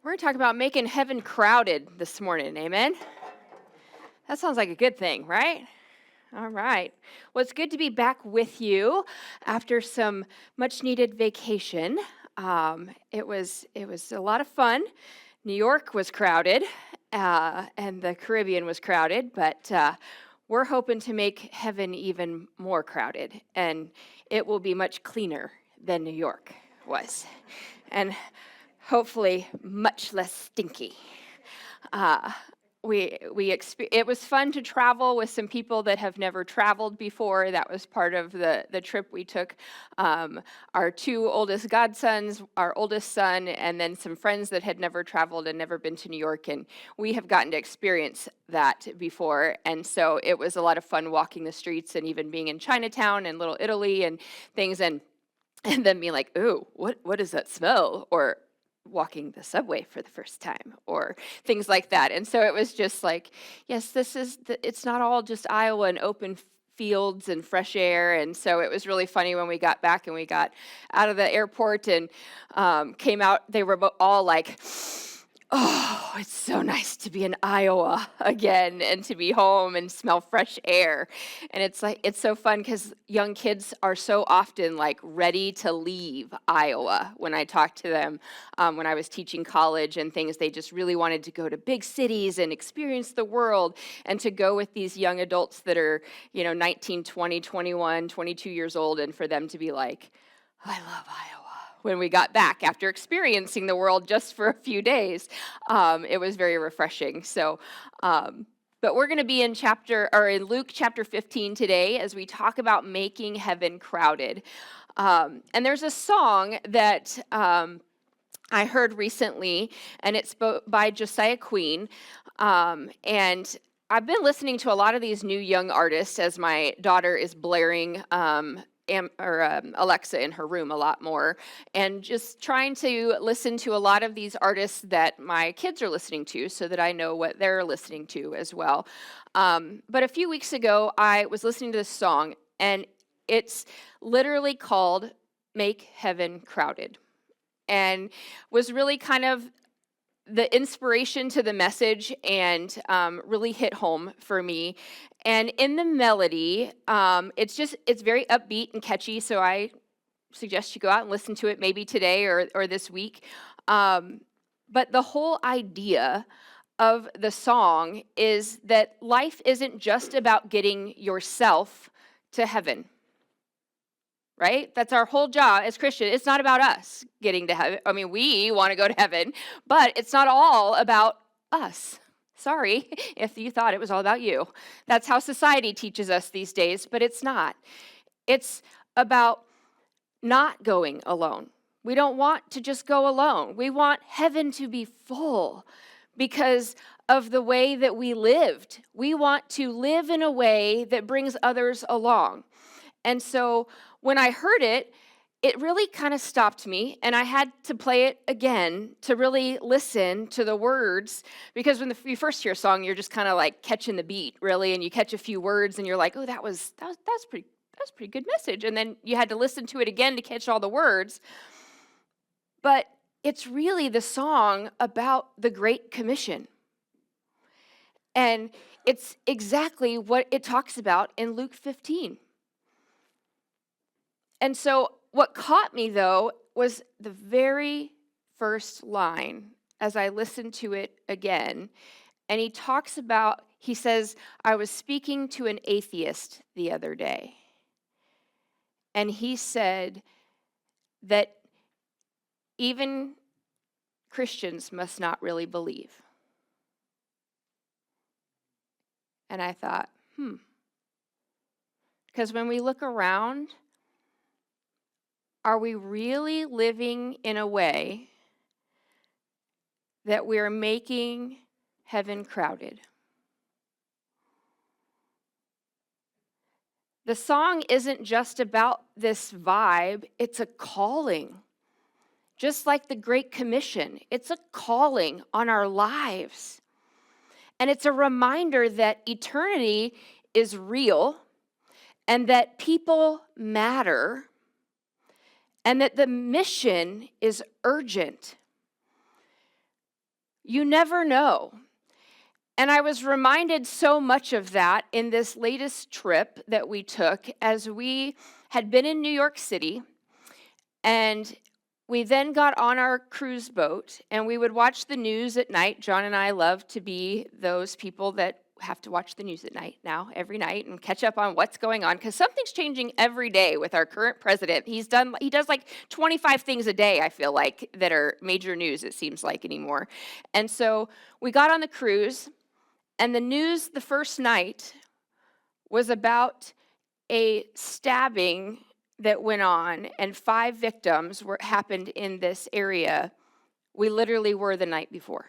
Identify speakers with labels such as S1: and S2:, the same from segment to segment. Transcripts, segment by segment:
S1: We're going to talk about making heaven crowded this morning. Amen. That sounds like a good thing, right? All right. Well, it's good to be back with you after some much needed vacation. It was a lot of fun. New York was crowded, and the Caribbean was crowded, but we're hoping to make heaven even more crowded, and it will be much cleaner than New York was, and hopefully much less stinky. Uh, it was fun to travel with some people that have never traveled before. That was part of the trip we took. Our two oldest godsons, our oldest son, and then some friends that had never traveled and never been to New York, and we have gotten to experience that before. And so it was a lot of fun walking the streets and even being in Chinatown and Little Italy and things, and then being like, "Ooh, what does that smell?" Or walking the subway for the first time or things like that. And so it was just like, yes, it's not all just Iowa and open fields and fresh air. And so it was really funny when we got back and we got out of the airport and came out, they were all like, "Oh, it's so nice to be in Iowa again and to be home and smell fresh air." And it's like, it's so fun because young kids are so often like ready to leave Iowa. When I talked to them, when I was teaching college and things, they just really wanted to go to big cities and experience the world, and to go with these young adults that are, 19, 20, 21, 22 years old, and for them to be like, "I love Iowa." When we got back after experiencing the world just for a few days, it was very refreshing. So, but we're going to be in Luke chapter 15 today as we talk about making heaven crowded. And there's a song that I heard recently, and it's by Josiah Queen, and I've been listening to a lot of these new young artists as my daughter is blaring Alexa in her room a lot more, and just trying to listen to a lot of these artists that my kids are listening to so that I know what they're listening to as well. But a few weeks ago, I was listening to this song, and it's literally called Make Heaven Crowded, and was really kind of the inspiration to the message, and really hit home for me. And in the melody, it's very upbeat and catchy, so I suggest you go out and listen to it maybe today or this week. But the whole idea of the song is that life isn't just about getting yourself to heaven. Right? That's our whole job as Christians. It's not about us getting to heaven. I mean, we want to go to heaven, but it's not all about us. Sorry if you thought it was all about you. That's how society teaches us these days, but it's not. It's about not going alone. We don't want to just go alone. We want heaven to be full because of the way that we lived. We want to live in a way that brings others along. And so when I heard it, it really kind of stopped me, and I had to play it again to really listen to the words, because when you first hear a song, you're just kind of like catching the beat, really, and you catch a few words, and you're like, "Oh, that's pretty good message," and then you had to listen to it again to catch all the words. But it's really the song about the Great Commission, and it's exactly what it talks about in Luke 15. And so what caught me, though, was the very first line as I listened to it again. And he says, "I was speaking to an atheist the other day, and he said that even Christians must not really believe." And I thought, because when we look around, are we really living in a way that we're making heaven crowded? The song isn't just about this vibe, it's a calling. Just like the Great Commission, it's a calling on our lives. And it's a reminder that eternity is real, and that people matter, and that the mission is urgent. You never know. And I was reminded so much of that in this latest trip that we took as we had been in New York City, and we then got on our cruise boat and we would watch the news at night. John and I love to be those people that have to watch the news at night now, every night, and catch up on what's going on, because something's changing every day with our current president. He does like 25 things a day, I feel like, that are major news, it seems like anymore. And so we got on the cruise, and the news the first night was about a stabbing that went on, and 5 victims happened in this area. We literally were the night before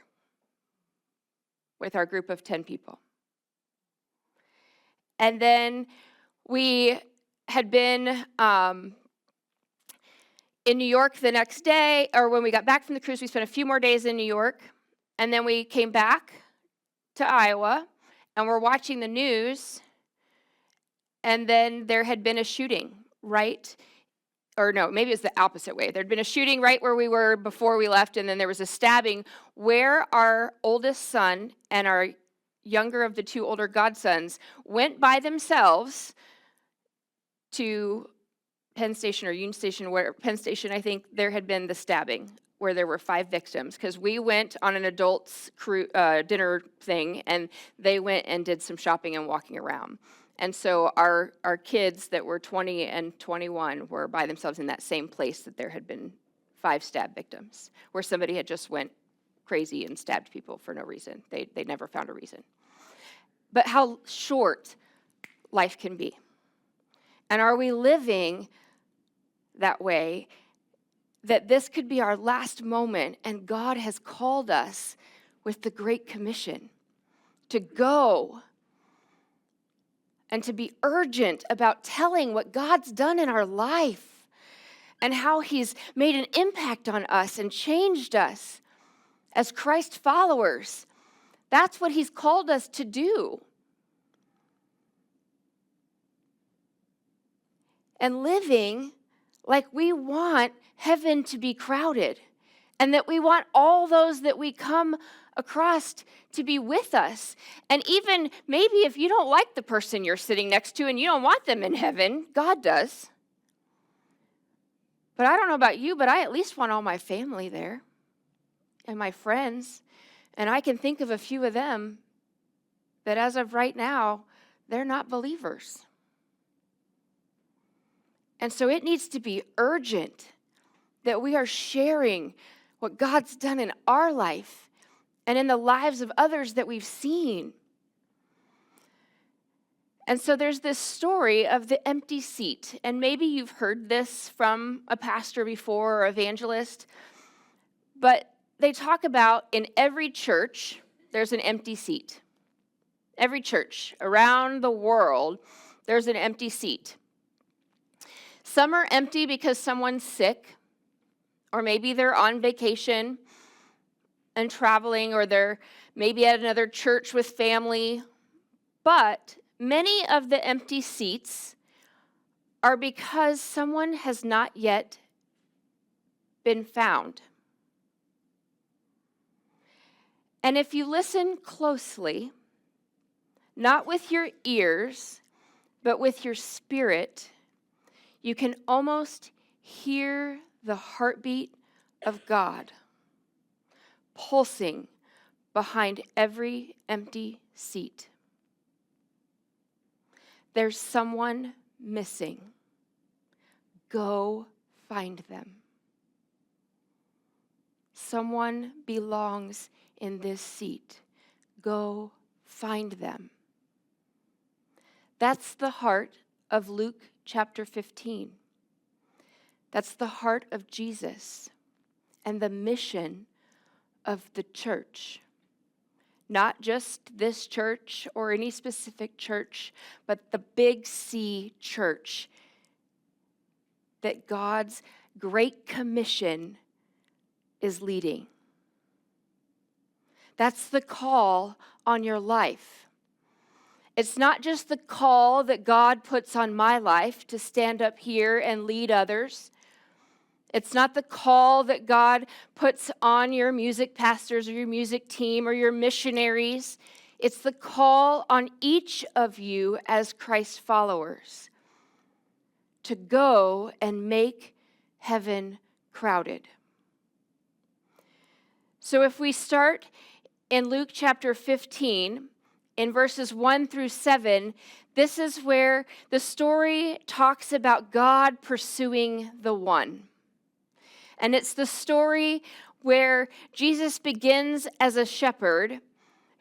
S1: with our group of 10 people. And then we had been in New York the next day, or when we got back from the cruise, we spent a few more days in New York, and then we came back to Iowa, and we're watching the news, and then there had been a shooting maybe it was the opposite way. There'd been a shooting right where we were before we left, and then there was a stabbing where our oldest son and our younger of the 2 older godsons went by themselves to Penn Station or Union Station, where Penn Station, I think, there had been the stabbing where there were 5 victims, because we went on an adults dinner thing, and they went and did some shopping and walking around. And so our kids that were 20 and 21 were by themselves in that same place that there had been 5 stab victims, where somebody had just went crazy and stabbed people for no reason. They never found a reason. But how short life can be. And are we living that way, that this could be our last moment, and God has called us with the Great Commission to go and to be urgent about telling what God's done in our life and how he's made an impact on us and changed us as Christ followers. That's what he's called us to do. And living like we want heaven to be crowded, and that we want all those that we come across to be with us. And even maybe if you don't like the person you're sitting next to and you don't want them in heaven, God does. But I don't know about you, but I at least want all my family there and my friends. And I can think of a few of them that as of right now, they're not believers. And so it needs to be urgent that we are sharing what God's done in our life and in the lives of others that we've seen. And so there's this story of the empty seat. And maybe you've heard this from a pastor before or evangelist, but they talk about in every church, there's an empty seat. Every church around the world, there's an empty seat. Some are empty because someone's sick, or maybe they're on vacation and traveling, or they're maybe at another church with family. But many of the empty seats are because someone has not yet been found. And if you listen closely, not with your ears, but with your spirit, you can almost hear the heartbeat of God pulsing behind every empty seat. There's someone missing. Go find them. Someone belongs in this seat. Go find them. That's the heart of Luke chapter 15. That's the heart of Jesus and the mission of the church. Not just this church or any specific church, but the Big C church that God's Great Commission is leading. That's the call on your life. It's not just the call that God puts on my life to stand up here and lead others. It's not the call that God puts on your music pastors or your music team or your missionaries. It's the call on each of you as Christ followers to go and make heaven crowded. So if we start in Luke chapter 15, in verses 1 through 7, this is where the story talks about God pursuing the one. And it's the story where Jesus begins as a shepherd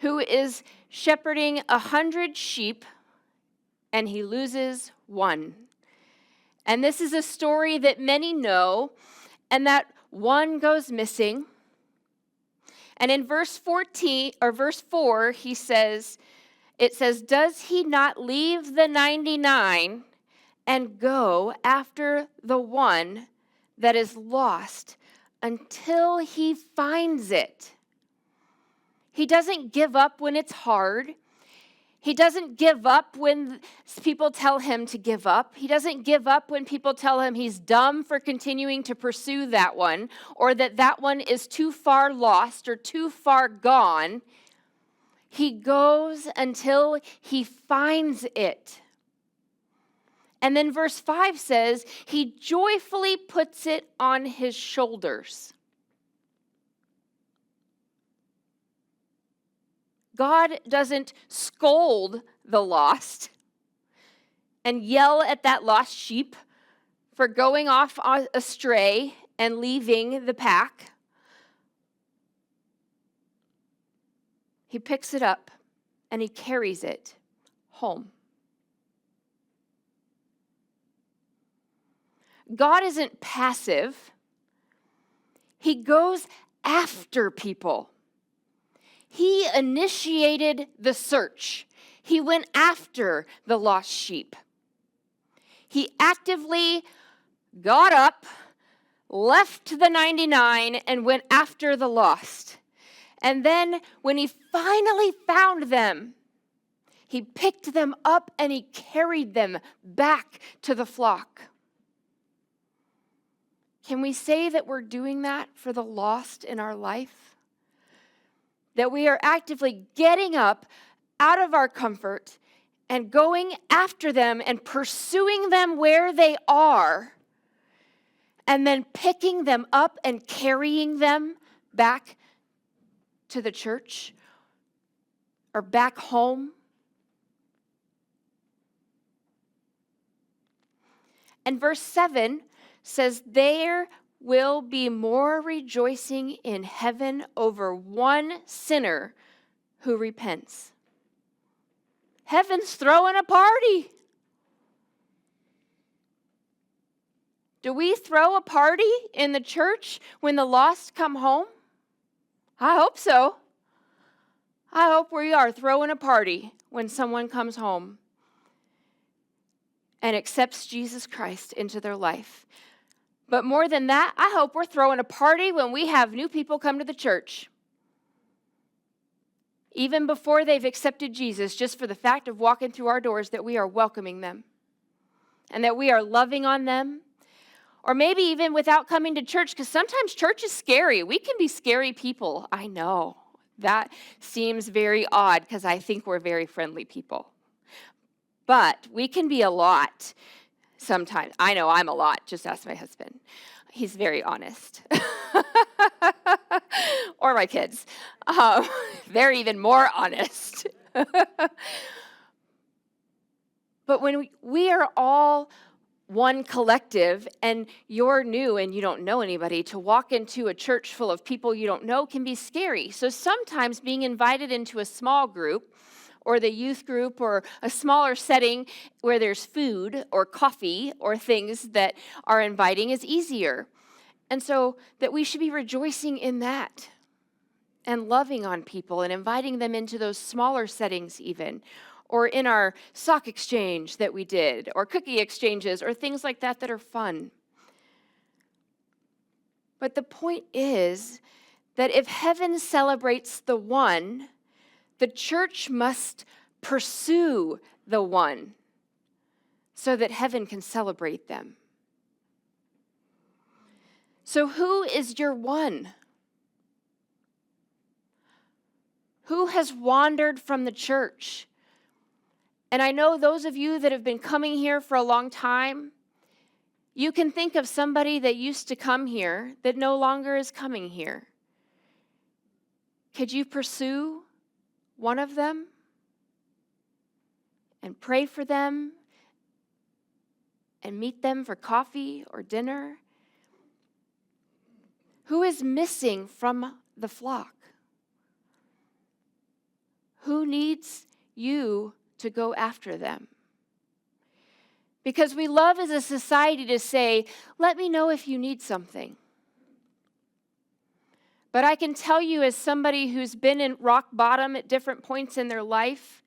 S1: who is shepherding 100 sheep, and he loses one. And this is a story that many know, and that one goes missing. And in verse 4, it says, "Does he not leave the 99 and go after the one that is lost until he finds it?" He doesn't give up when it's hard. He doesn't give up when people tell him to give up. He doesn't give up when people tell him he's dumb for continuing to pursue that one, or that one is too far lost or too far gone. He goes until he finds it. And then verse 5 says, he joyfully puts it on his shoulders. God doesn't scold the lost and yell at that lost sheep for going off astray and leaving the pack. He picks it up and he carries it home. God isn't passive. He goes after people. He initiated the search. He went after the lost sheep. He actively got up, left the 99, and went after the lost. And then when he finally found them, he picked them up and he carried them back to the flock. Can we say that we're doing that for the lost in our life? That we are actively getting up out of our comfort and going after them and pursuing them where they are, and then picking them up and carrying them back to the church or back home. And verse 7 says, there will be more rejoicing in heaven over one sinner who repents. Heaven's throwing a party. Do we throw a party in the church when the lost come home? I hope so. I hope we are throwing a party when someone comes home and accepts Jesus Christ into their life. But more than that, I hope we're throwing a party when we have new people come to the church. Even before they've accepted Jesus, just for the fact of walking through our doors, that we are welcoming them and that we are loving on them. Or maybe even without coming to church, because sometimes church is scary. We can be scary people. I know. That seems very odd because I think we're very friendly people. But we can be a lot. Sometimes. I know I'm a lot. Just ask my husband. He's very honest. Or my kids. They're even more honest. But when we are all one collective and you're new and you don't know anybody, to walk into a church full of people you don't know can be scary. So sometimes being invited into a small group or the youth group or a smaller setting where there's food or coffee or things that are inviting is easier. And so that we should be rejoicing in that and loving on people and inviting them into those smaller settings even, or in our sock exchange that we did, or cookie exchanges, or things like that that are fun. But the point is that if heaven celebrates the one, the church must pursue the one so that heaven can celebrate them. So who is your one? Who has wandered from the church? And I know those of you that have been coming here for a long time, you can think of somebody that used to come here that no longer is coming here. Could you pursue one of them and pray for them and meet them for coffee or dinner? Who is missing from the flock? Who needs you to go after them? Because we love as a society to say, let me know if you need something. But I can tell you, as somebody who's been in rock bottom at different points in their life,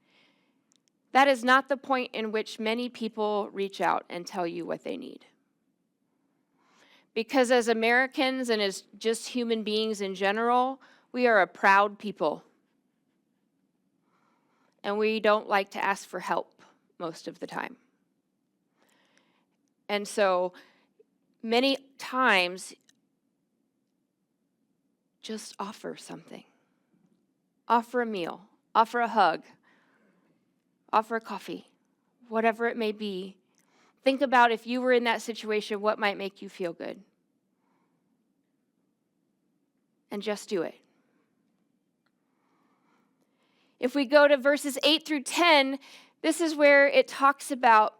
S1: that is not the point in which many people reach out and tell you what they need. Because as Americans and as just human beings in general, we are a proud people. And we don't like to ask for help most of the time. And so many times, just offer something. Offer a meal, offer a hug, offer a coffee, whatever it may be. Think about if you were in that situation, what might make you feel good. And just do it. If we go to verses 8 through 10, this is where it talks about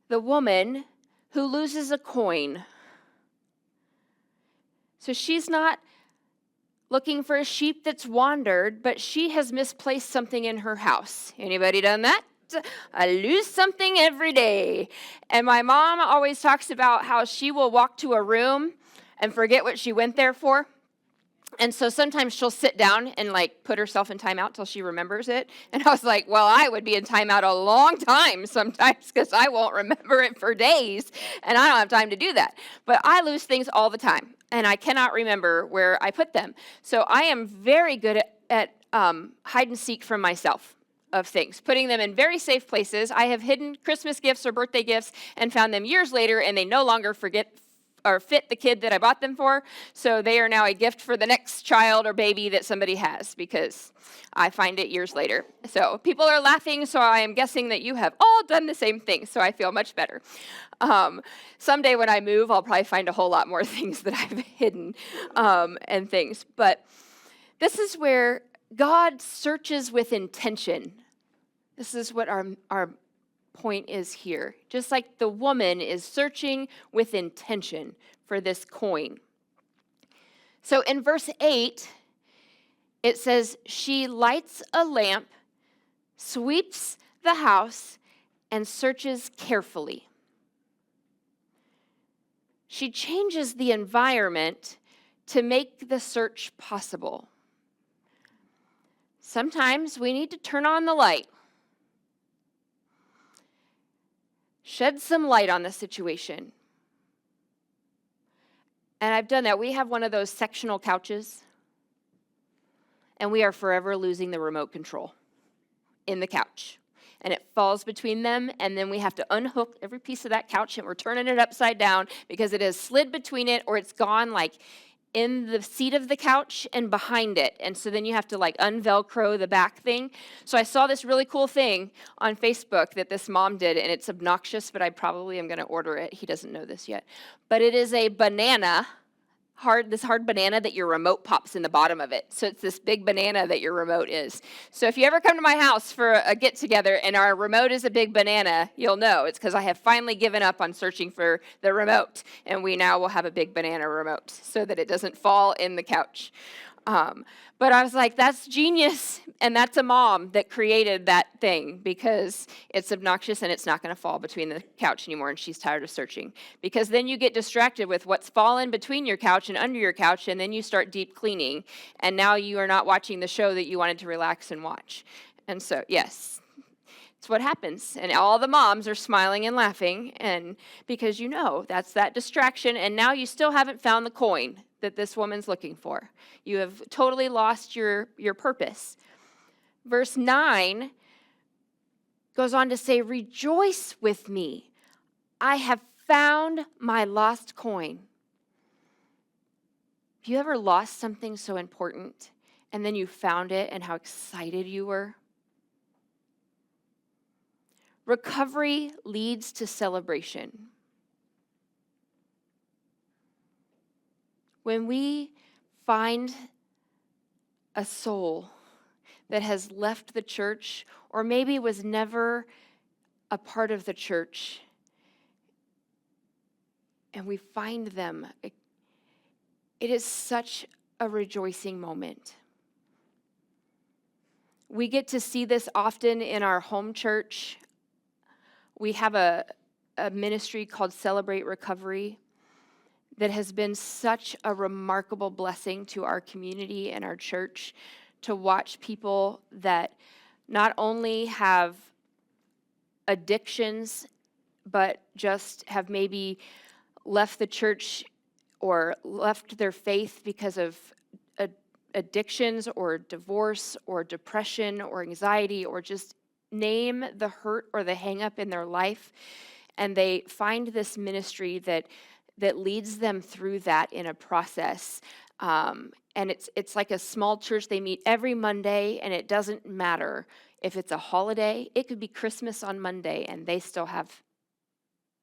S1: the woman who loses a coin. So she's not looking for a sheep that's wandered, but she has misplaced something in her house. Anybody done that? I lose something every day. And my mom always talks about how she will walk to a room and forget what she went there for. And so sometimes she'll sit down and put herself in timeout till she remembers it. And I was like, well, I would be in timeout a long time sometimes because I won't remember it for days. And I don't have time to do that. But I lose things all the time. And I cannot remember where I put them. So I am very good at hide and seek from myself of things, putting them in very safe places. I have hidden Christmas gifts or birthday gifts and found them years later, and they no longer fit the kid that I bought them for. So they are now a gift for the next child or baby that somebody has because I find it years later. So people are laughing, so I am guessing that you have all done the same thing, so I feel much better. Someday when I move, I'll probably find a whole lot more things that I've hidden and things. But this is where God searches with intention. This is what our point is here. Just like the woman is searching with intention for this coin. So in verse 8, it says, she lights a lamp, sweeps the house, and searches carefully. She changes the environment to make the search possible. Sometimes we need to turn on the light. Shed some light on the situation. And I've done that. We have one of those sectional couches, and we are forever losing the remote control in the couch. And it falls between them, and then we have to unhook every piece of that couch, and we're turning it upside down because it has slid between it, or it's gone in the seat of the couch and behind it. And so then you have to unvelcro the back thing. So I saw this really cool thing on Facebook that this mom did, and it's obnoxious, but I probably am going to order it. He doesn't know this yet. But it is a banana, this hard banana that your remote pops in the bottom of it. So it's this big banana that your remote is. So if you ever come to my house for a get-together and our remote is a big banana, you'll know it's because I have finally given up on searching for the remote, and we now will have a big banana remote so that it doesn't fall in the couch. But I was like, that's genius, and that's a mom that created that thing because it's obnoxious and it's not going to fall between the couch anymore, and she's tired of searching. Because then you get distracted with what's fallen between your couch and under your couch, and then you start deep cleaning, and now you are not watching the show that you wanted to relax and watch. And so, yes, it's what happens. And all the moms are smiling and laughing, and because that's that distraction, and now you still haven't found the coin that this woman's looking for. You have totally lost your purpose. Verse 9 goes on to say, rejoice with me. I have found my lost coin. Have you ever lost something so important and then you found it and how excited you were? Recovery leads to celebration. When we find a soul that has left the church or maybe was never a part of the church, and we find them, it is such a rejoicing moment. We get to see this often in our home church. We have a ministry called Celebrate Recovery that has been such a remarkable blessing to our community and our church to watch people that not only have addictions, but just have maybe left the church or left their faith because of addictions or divorce or depression or anxiety or just name the hurt or the hang up in their life. And they find this ministry that leads them through that in a process. And it's like a small church. They meet every Monday, and it doesn't matter if it's a holiday. It could be Christmas on Monday, and they still have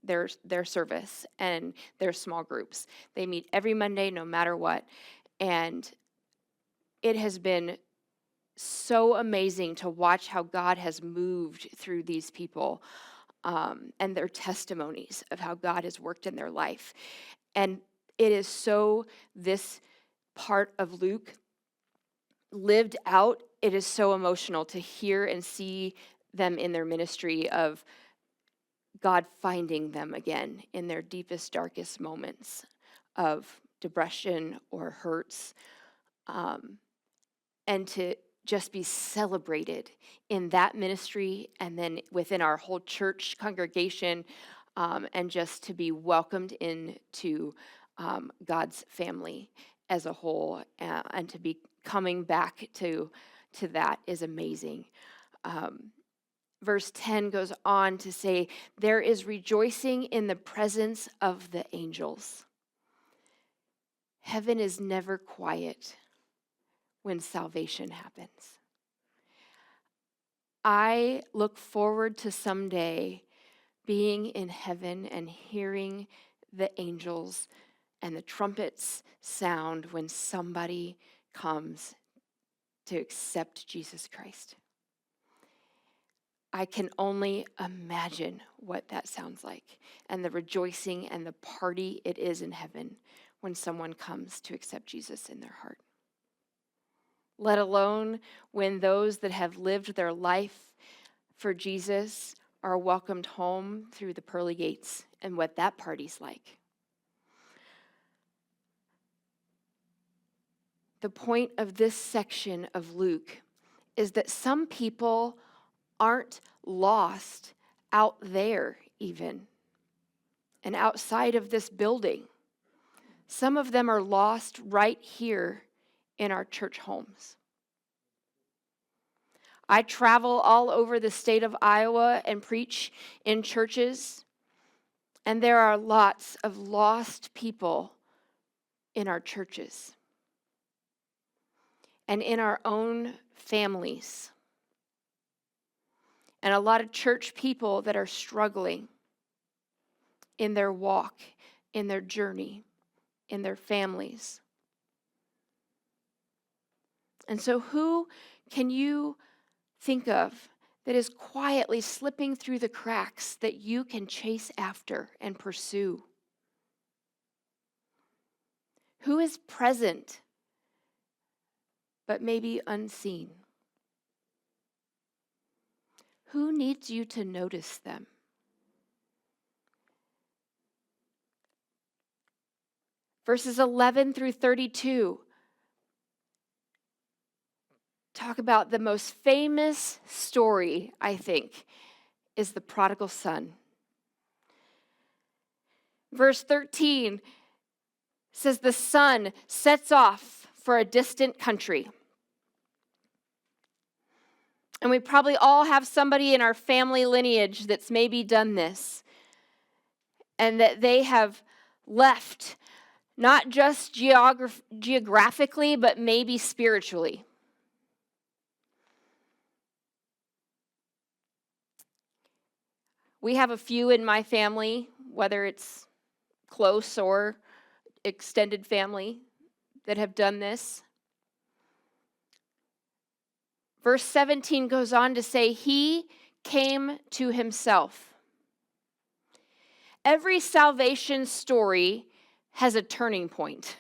S1: their service and their small groups. They meet every Monday, no matter what. And it has been so amazing to watch how God has moved through these people and their testimonies of how God has worked in their life. And it is so, this part of Luke lived out, it is so emotional to hear and see them in their ministry of God finding them again in their deepest, darkest moments of depression or hurts, and to just be celebrated in that ministry and then within our whole church congregation, and just to be welcomed into God's family as a whole, and to be coming back to that is amazing. Verse 10 goes on to say, there is rejoicing in the presence of the angels. Heaven is never quiet when salvation happens. I look forward to someday being in heaven and hearing the angels and the trumpets sound when somebody comes to accept Jesus Christ. I can only imagine what that sounds like and the rejoicing and the party it is in heaven when someone comes to accept Jesus in their heart. Let alone when those that have lived their life for Jesus are welcomed home through the pearly gates and what that party's like. The point of this section of Luke is that some people aren't lost out there even and outside of this building. Some of them are lost right here in our church homes. I travel all over the state of Iowa and preach in churches, and there are lots of lost people in our churches and in our own families. And a lot of church people that are struggling in their walk, in their journey, in their families. And so who can you think of that is quietly slipping through the cracks that you can chase after and pursue? Who is present but maybe unseen? Who needs you to notice them? Verses 11 through 32 talk about the most famous story, I think, is the prodigal son. Verse 13 says the son sets off for a distant country. And we probably all have somebody in our family lineage that's maybe done this, and that they have left not just geographically, but maybe spiritually. We have a few in my family, whether it's close or extended family, that have done this. Verse 17 goes on to say, he came to himself. Every salvation story has a turning point.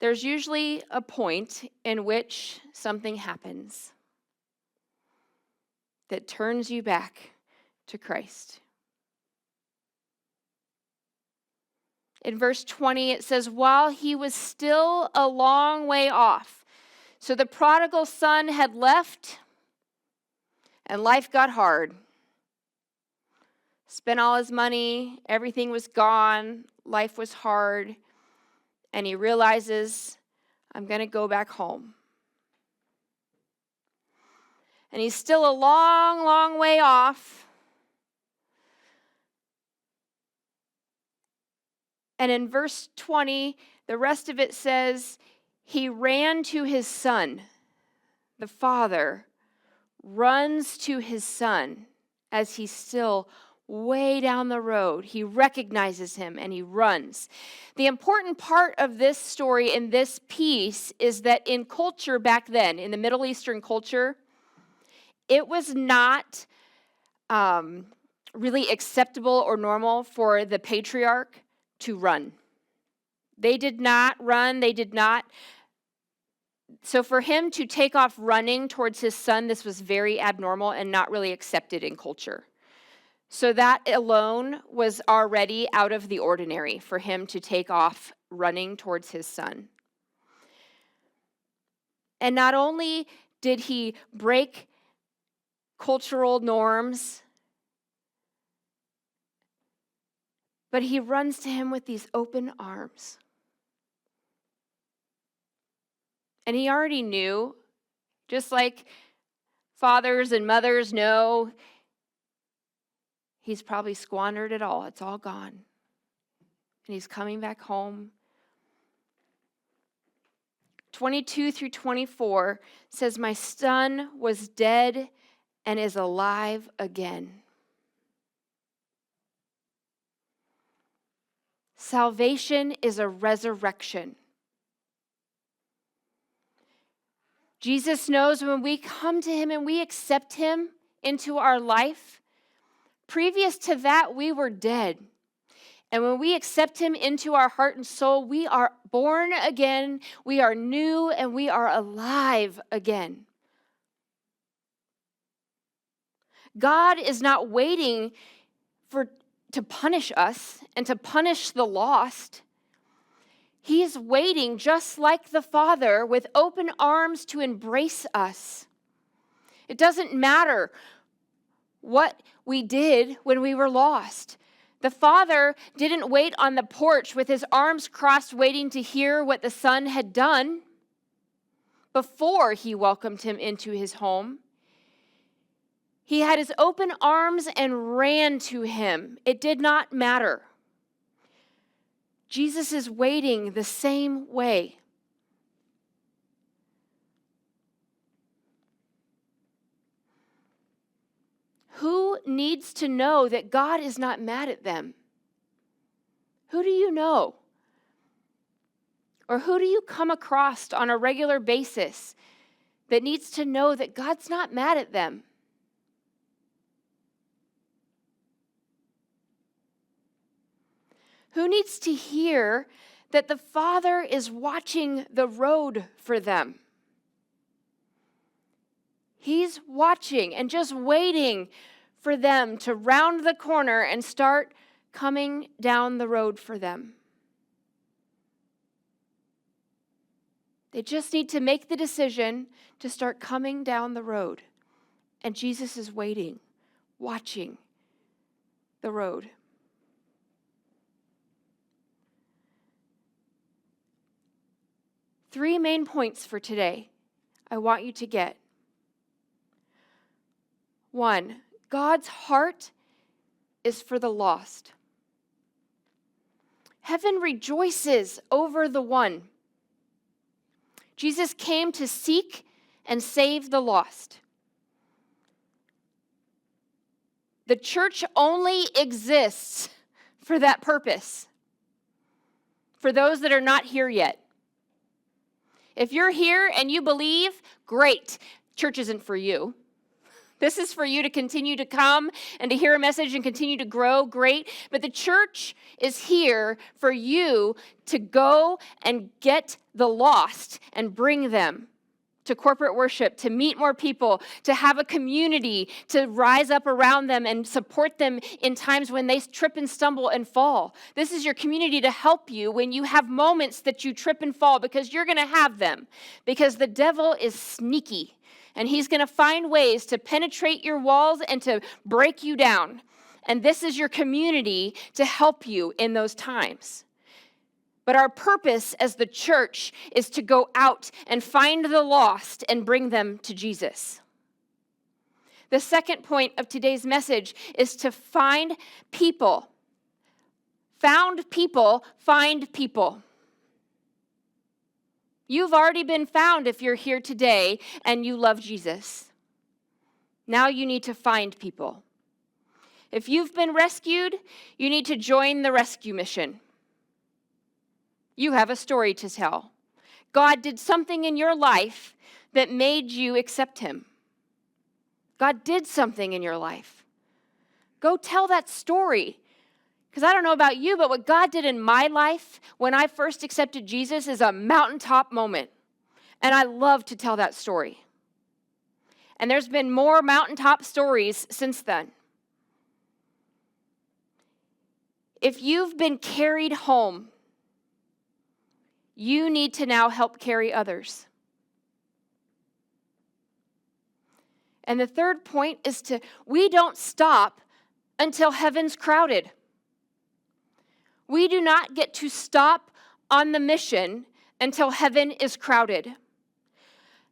S1: There's usually a point in which something happens that turns you back to Christ. In verse 20, it says, while he was still a long way off. So the prodigal son had left, and life got hard. Spent all his money, everything was gone, life was hard, and he realizes, I'm going to go back home. And he's still a long, long way off. And in verse 20, the rest of it says, he ran to his son. The father runs to his son as he's still way down the road. He recognizes him and he runs. The important part of this story in this piece is that in culture back then, in the Middle Eastern culture, it was not really acceptable or normal for the patriarch to run. They did not run. So for him to take off running towards his son, this was very abnormal and not really accepted in culture. So that alone was already out of the ordinary for him to take off running towards his son. And not only did he break cultural norms, but he runs to him with these open arms. And he already knew, just like fathers and mothers know, he's probably squandered it all. It's all gone. And he's coming back home. 22 through 24 says, my son was dead and is alive again. Salvation is a resurrection. Jesus knows when we come to him and we accept him into our life, previous to that, we were dead. And when we accept him into our heart and soul, we are born again, we are new, and we are alive again. God is not waiting to punish us and to punish the lost. He is waiting, just like the Father, with open arms to embrace us. It doesn't matter what we did when we were lost. The Father didn't wait on the porch with his arms crossed, waiting to hear what the Son had done before he welcomed him into his home. He had his open arms and ran to him. It did not matter. Jesus is waiting the same way. Who needs to know that God is not mad at them? Who do you know? Or who do you come across on a regular basis that needs to know that God's not mad at them? Who needs to hear that the Father is watching the road for them? He's watching and just waiting for them to round the corner and start coming down the road for them. They just need to make the decision to start coming down the road. And Jesus is waiting, watching the road. Three main points for today I want you to get. 1, God's heart is for the lost. Heaven rejoices over the one. Jesus came to seek and save the lost. The church only exists for that purpose, for those that are not here yet. If you're here and you believe, great. Church isn't for you. This is for you to continue to come and to hear a message and continue to grow, great. But the church is here for you to go and get the lost and bring them to corporate worship, to meet more people, to have a community, to rise up around them and support them in times when they trip and stumble and fall. This is your community to help you when you have moments that you trip and fall, because you're going to have them, because the devil is sneaky. And he's going to find ways to penetrate your walls and to break you down. And this is your community to help you in those times. But our purpose as the church is to go out and find the lost and bring them to Jesus. The second point of today's message is to find people. Found people find people. You've already been found if you're here today and you love Jesus. Now you need to find people. If you've been rescued, you need to join the rescue mission. You have a story to tell. God did something in your life that made you accept him. God did something in your life. Go tell that story. Because I don't know about you, but what God did in my life when I first accepted Jesus is a mountaintop moment. And I love to tell that story. And there's been more mountaintop stories since then. If you've been carried home, you need to now help carry others. And the third point is we don't stop until heaven's crowded. We do not get to stop on the mission until heaven is crowded.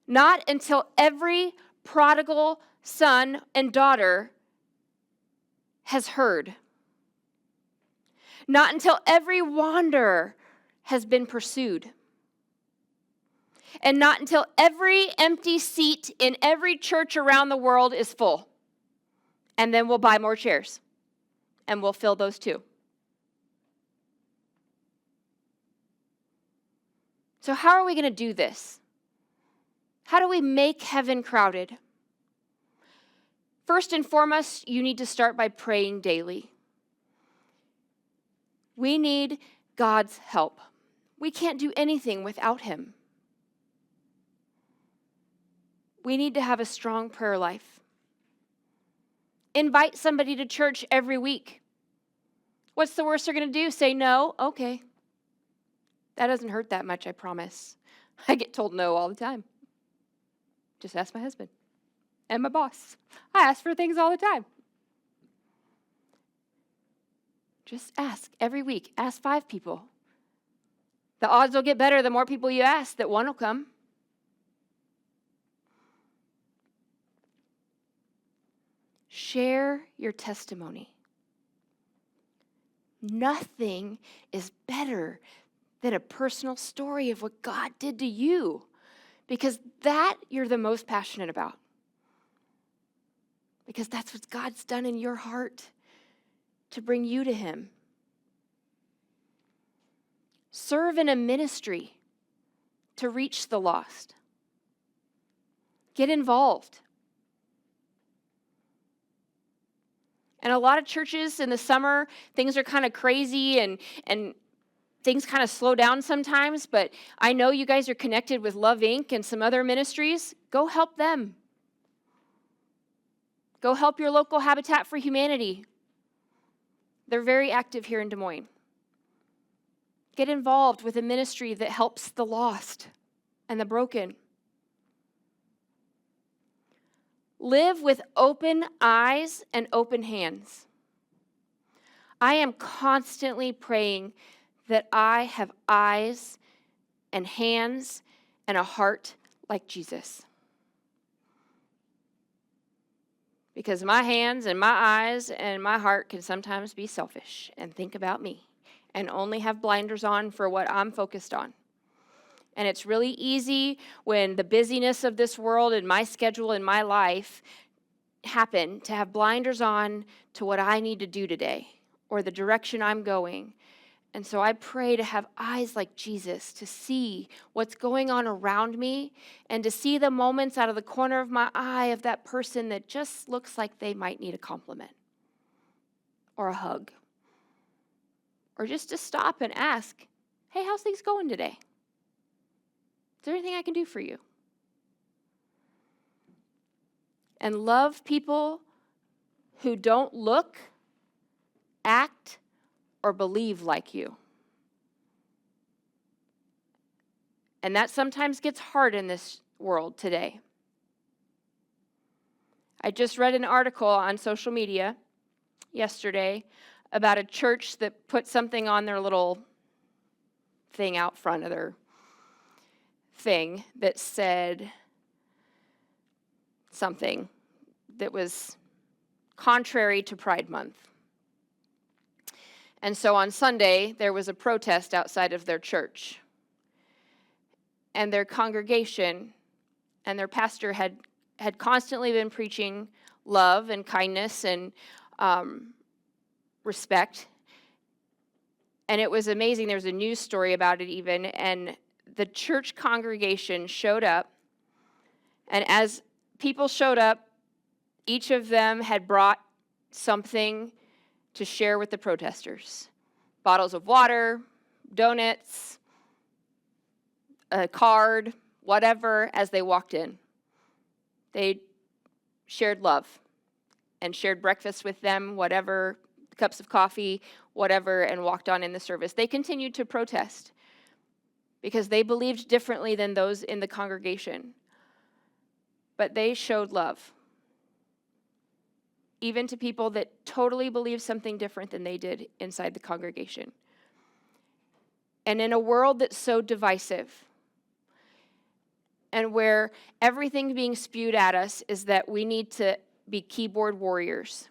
S1: Not until every prodigal son and daughter has heard. Not until every wanderer has been pursued. And not until every empty seat in every church around the world is full. And then we'll buy more chairs. And we'll fill those too. So how are we going to do this? How do we make heaven crowded? First and foremost, you need to start by praying daily. We need God's help. We can't do anything without him. We need to have a strong prayer life. Invite somebody to church every week. What's the worst they're going to do? Say no? Okay. That doesn't hurt that much, I promise. I get told no all the time. Just ask my husband and my boss. I ask for things all the time. Just ask every week. Ask 5 people. The odds will get better the more people you ask that one will come. Share your testimony. Nothing is better than a personal story of what God did to you, because that you're the most passionate about. Because that's what God's done in your heart to bring you to him. Serve in a ministry to reach the lost. Get involved. And a lot of churches in the summer, things are kind of crazy and things kind of slow down sometimes, but I know you guys are connected with Love Inc. and some other ministries. Go help them. Go help your local Habitat for Humanity. They're very active here in Des Moines. Get involved with a ministry that helps the lost and the broken. Live with open eyes and open hands. I am constantly praying that I have eyes and hands and a heart like Jesus. Because my hands and my eyes and my heart can sometimes be selfish and think about me and only have blinders on for what I'm focused on. And it's really easy when the busyness of this world and my schedule and my life happen to have blinders on to what I need to do today or the direction I'm going. And so I pray to have eyes like Jesus, to see what's going on around me and to see the moments out of the corner of my eye of that person that just looks like they might need a compliment or a hug. Or just to stop and ask, hey, how's things going today? Is there anything I can do for you? And love people who don't look, act, or believe like you. And that sometimes gets hard in this world today. I just read an article on social media yesterday about a church that put something on their little thing out front of their thing that said something that was contrary to Pride Month. And so on Sunday, there was a protest outside of their church. And their congregation and their pastor had constantly been preaching love and kindness and respect. And it was amazing. There was a news story about it even. And the church congregation showed up. And as people showed up, each of them had brought something to share with the protesters. Bottles of water, donuts, a card, whatever, as they walked in. They shared love and shared breakfast with them, whatever, cups of coffee, whatever, and walked on in the service. They continued to protest because they believed differently than those in the congregation. But they showed love, even to people that totally believed something different than they did inside the congregation. And in a world that's so divisive, and where everything being spewed at us is that we need to be keyboard warriors,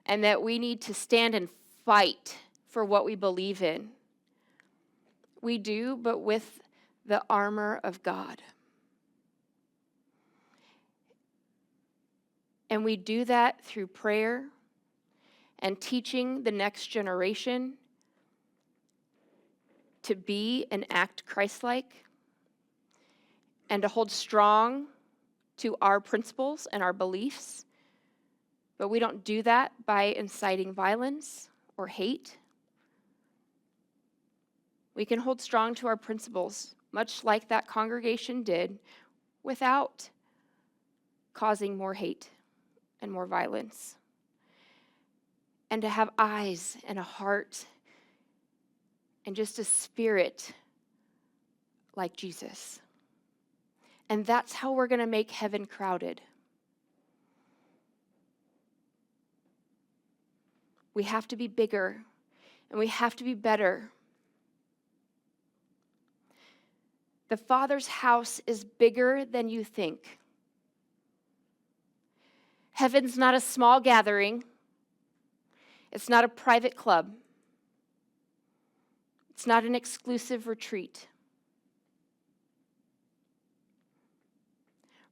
S1: and that we need to stand and fight for what we believe in. We do, but with the armor of God. And we do that through prayer and teaching the next generation to be and act Christ-like and to hold strong to our principles and our beliefs. But we don't do that by inciting violence or hate. We can hold strong to our principles, much like that congregation did, without causing more hate and more violence. And to have eyes and a heart and just a spirit like Jesus. And that's how we're going to make heaven crowded. We have to be bigger and we have to be better. The Father's house is bigger than you think. Heaven's not a small gathering. It's not a private club. It's not an exclusive retreat.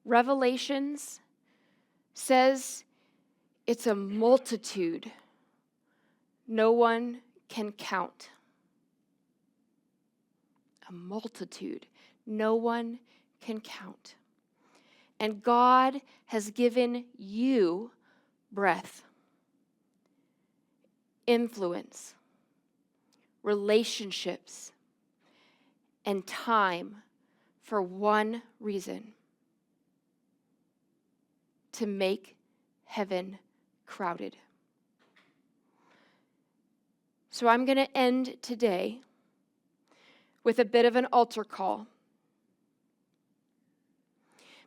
S1: Revelations says it's a multitude no one can count. A multitude no one can count. And God has given you breath, influence, relationships, and time for one reason: to make heaven crowded. So I'm going to end today with a bit of an altar call.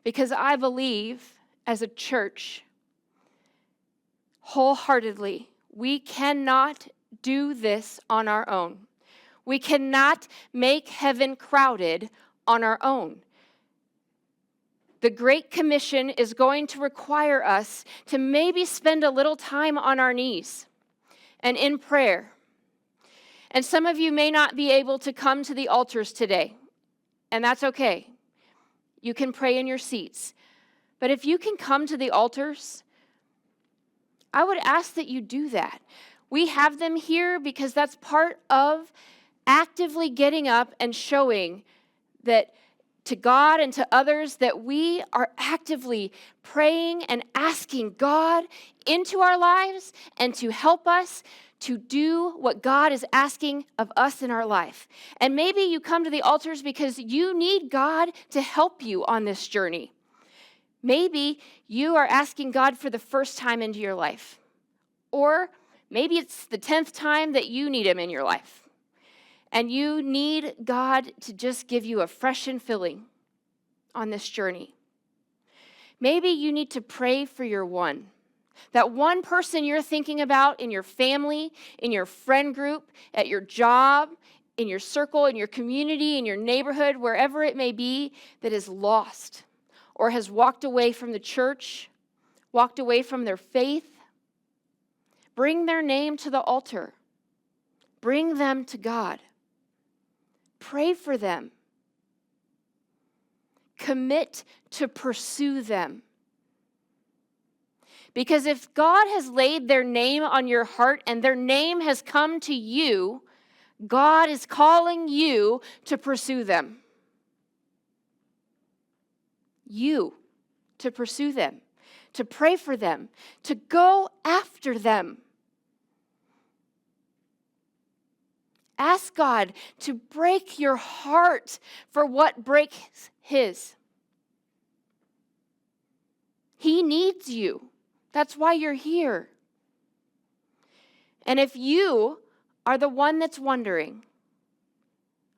S1: Because I believe, as a church, wholeheartedly, we cannot do this on our own. We cannot make heaven crowded on our own. The Great Commission is going to require us to maybe spend a little time on our knees and in prayer And some of you may not be able to come to the altars today, and that's okay. You can pray in your seats. But if you can come to the altars, I would ask that you do that. We have them here because that's part of actively getting up and showing that to God and to others that we are actively praying and asking God into our lives and to help us to do what God is asking of us in our life. And maybe you come to the altars because you need God to help you on this journey. Maybe you are asking God for the first time into your life. Or maybe it's the 10th time that you need him in your life. And you need God to just give you a fresh infilling on this journey. Maybe you need to pray for your one. That one person you're thinking about in your family, in your friend group, at your job, in your circle, in your community, in your neighborhood, wherever it may be, that is lost or has walked away from the church, walked away from their faith. Bring their name to the altar. Bring them to God. Pray for them. Commit to pursue them. Because if God has laid their name on your heart and their name has come to you, God is calling you to pursue them. You to pursue them, to pray for them, to go after them. Ask God to break your heart for what breaks his. He needs you. That's why you're here. And if you are the one that's wandering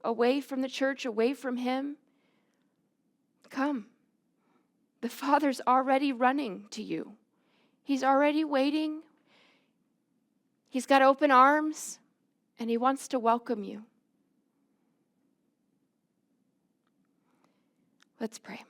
S1: away from the church, away from him, come. The Father's already running to you. He's already waiting. He's got open arms. And he wants to welcome you. Let's pray.